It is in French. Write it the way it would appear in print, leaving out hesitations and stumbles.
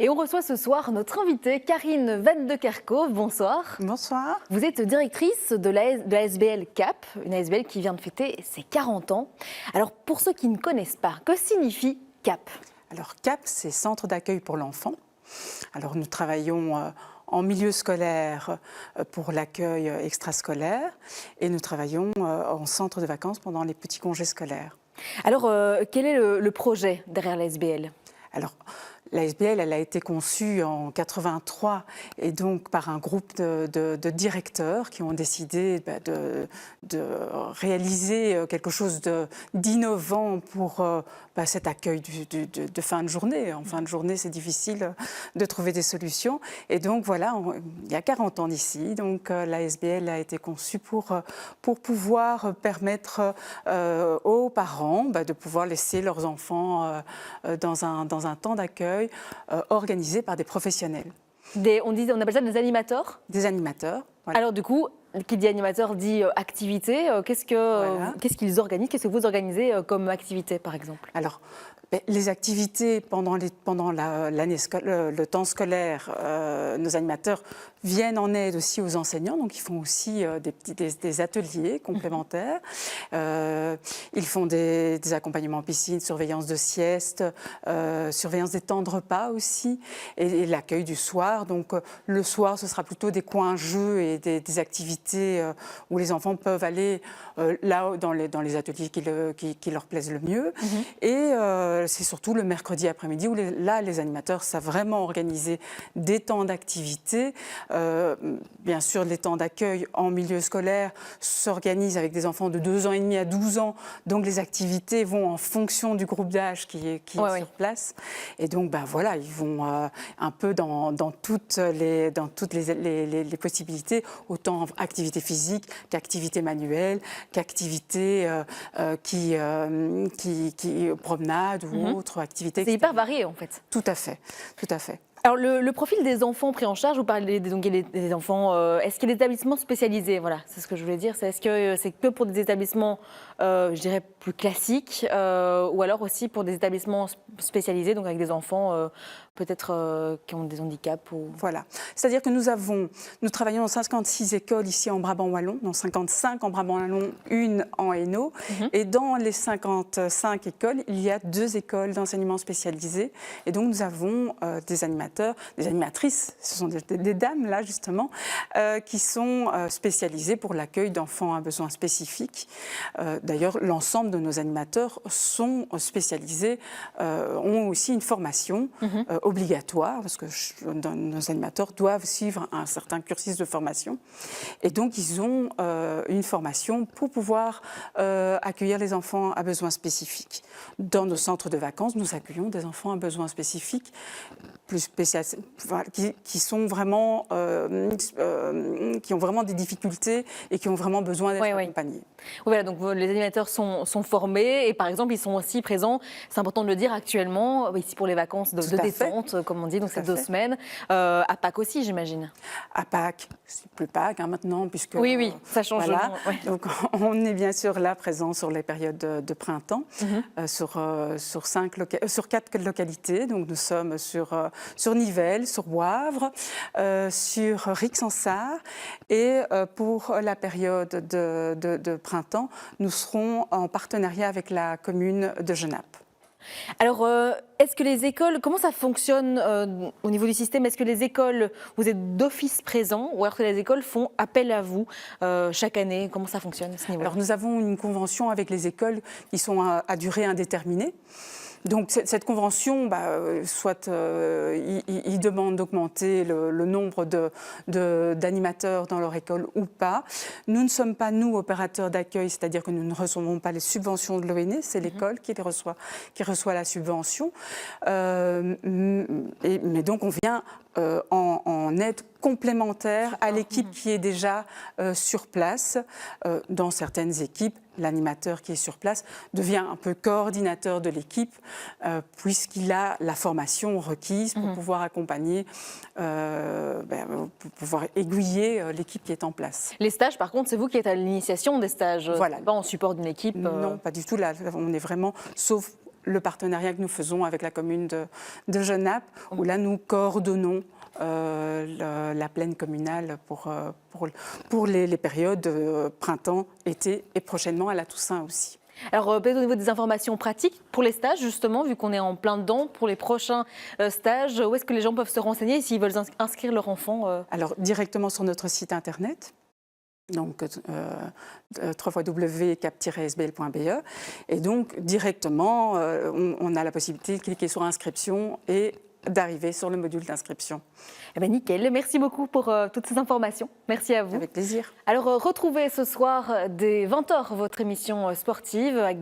Et on reçoit ce soir notre invitée Karine Van de Kerkhove. Bonsoir. Bonsoir. Vous êtes directrice de la ASBL CAP, une ASBL qui vient de fêter ses 40 ans. Alors pour ceux qui ne connaissent pas, que signifie CAP? Alors CAP, c'est Centre d'accueil pour l'enfant. Alors nous travaillons en milieu scolaire pour l'accueil extrascolaire et nous travaillons en centre de vacances pendant les petits congés scolaires. Alors quel est le projet derrière l'ASBL? Alors, l'ASBL, elle a été conçue en 83 et donc par un groupe de directeurs qui ont décidé de réaliser quelque chose d'innovant pour cet accueil de fin de journée. En fin de journée, c'est difficile de trouver des solutions. Et donc voilà, il y a 40 ans d'ici, donc l'ASBL a été conçue pour pouvoir permettre aux parents de pouvoir laisser leurs enfants dans un temps d'accueil organisé par des professionnels. On appelle ça des animateurs? Des animateurs. Voilà. Alors du coup, qui dit animateur dit activité. Qu'est-ce qu'ils organisent? Qu'est-ce que vous organisez comme activité, par exemple? Alors, les activités pendant le temps scolaire, nos animateurs viennent en aide aussi aux enseignants, donc ils font aussi des ateliers complémentaires. Ils font des accompagnements en piscine, surveillance de sieste, surveillance des temps de repas aussi, et l'accueil du soir. Donc le soir, ce sera plutôt des coins jeux et des activités où les enfants peuvent aller là dans les ateliers qui leur plaisent le mieux. Et c'est surtout le mercredi après-midi où les animateurs savent vraiment organiser des temps d'activité. Bien sûr, les temps d'accueil en milieu scolaire s'organisent avec des enfants de 2 ans et demi à 12 ans. Donc les activités vont en fonction du groupe d'âge qui est sur place. Et donc voilà, ils vont un peu dans toutes les possibilités, autant activité physique qu'activité manuelle, qu'activité promenade ou autre activité. C'est hyper varié en fait. Tout à fait, tout à fait. Alors le profil des enfants pris en charge, vous parlez des enfants, est-ce qu'il y a des établissements spécialisés? Voilà, c'est ce que je voulais dire. Est-ce que c'est que pour des établissements, je dirais, plus classiques, ou alors aussi pour des établissements spécialisés, donc avec des enfants peut-être qui ont des handicaps ou... Voilà, c'est-à-dire que nous travaillons dans 56 écoles ici en Brabant Wallon, dans 55 en Brabant Wallon, une en Hainaut. Et dans les 55 écoles, il y a 2 écoles d'enseignement spécialisé. Et donc nous avons des animateurs, des animatrices, ce sont des dames là justement, qui sont spécialisées pour l'accueil d'enfants à besoins spécifiques. D'ailleurs, l'ensemble de nos animateurs sont spécialisés, ont aussi une formation obligatoire, parce que nos animateurs doivent suivre un certain cursus de formation. Et donc, ils ont une formation pour pouvoir accueillir les enfants à besoins spécifiques. Dans nos centres de vacances, nous accueillons des enfants à besoins spécifiques qui sont vraiment, qui ont vraiment des difficultés et qui ont vraiment besoin d'être accompagnés. Voilà, donc les animateurs sont formés et par exemple, ils sont aussi présents, c'est important de le dire actuellement, ici pour les vacances de détente, comme on dit, donc c'est 2 semaines. À Pâques aussi, j'imagine. À Pâques, c'est plus Pâques maintenant, puisque... Oui, ça change. Voilà. Donc on est bien sûr là présent sur les périodes de printemps, sur 4 localités. Donc nous sommes sur Nivelles, sur Wavre, sur Rixensart, et pour la période de printemps, nous serons en partenariat avec la commune de Genappe. Alors, est-ce que les écoles, comment ça fonctionne au niveau du système? Est-ce que les écoles, vous êtes d'office présents ou alors que les écoles font appel à vous chaque année? Comment ça fonctionne à ce niveau-là? Alors, nous avons une convention avec les écoles qui sont à durée indéterminée. Donc cette convention, soit ils demandent d'augmenter le nombre d'animateurs dans leur école ou pas. Nous ne sommes pas, nous, opérateurs d'accueil, c'est-à-dire que nous ne recevons pas les subventions de l'ONE, c'est l'école qui reçoit la subvention. Mais donc on vient en aide complémentaire à l'équipe qui est déjà sur place. Dans certaines équipes, l'animateur qui est sur place devient un peu coordinateur de l'équipe puisqu'il a la formation requise pour pouvoir accompagner, pour pouvoir aiguiller l'équipe qui est en place. Les stages, par contre, c'est vous qui êtes à l'initiation des stages, voilà. pas en support d'une équipe Non, pas du tout. Là, on est vraiment, sauf le partenariat que nous faisons avec la commune de Genappe, où là nous coordonnons la plaine communale pour les périodes printemps, été et prochainement à la Toussaint aussi. Alors, peut-être au niveau des informations pratiques pour les stages, justement, vu qu'on est en plein dedans, pour les prochains stages, où est-ce que les gens peuvent se renseigner s'ils veulent inscrire leur enfant Alors, directement sur notre site internet, donc www.cap-sbl.be, et donc directement, on a la possibilité de cliquer sur inscription et d'arriver sur le module d'inscription. Eh bien, nickel. Merci beaucoup pour toutes ces informations. Merci à vous. Avec plaisir. Alors, retrouvez ce soir dès 20h votre émission sportive avec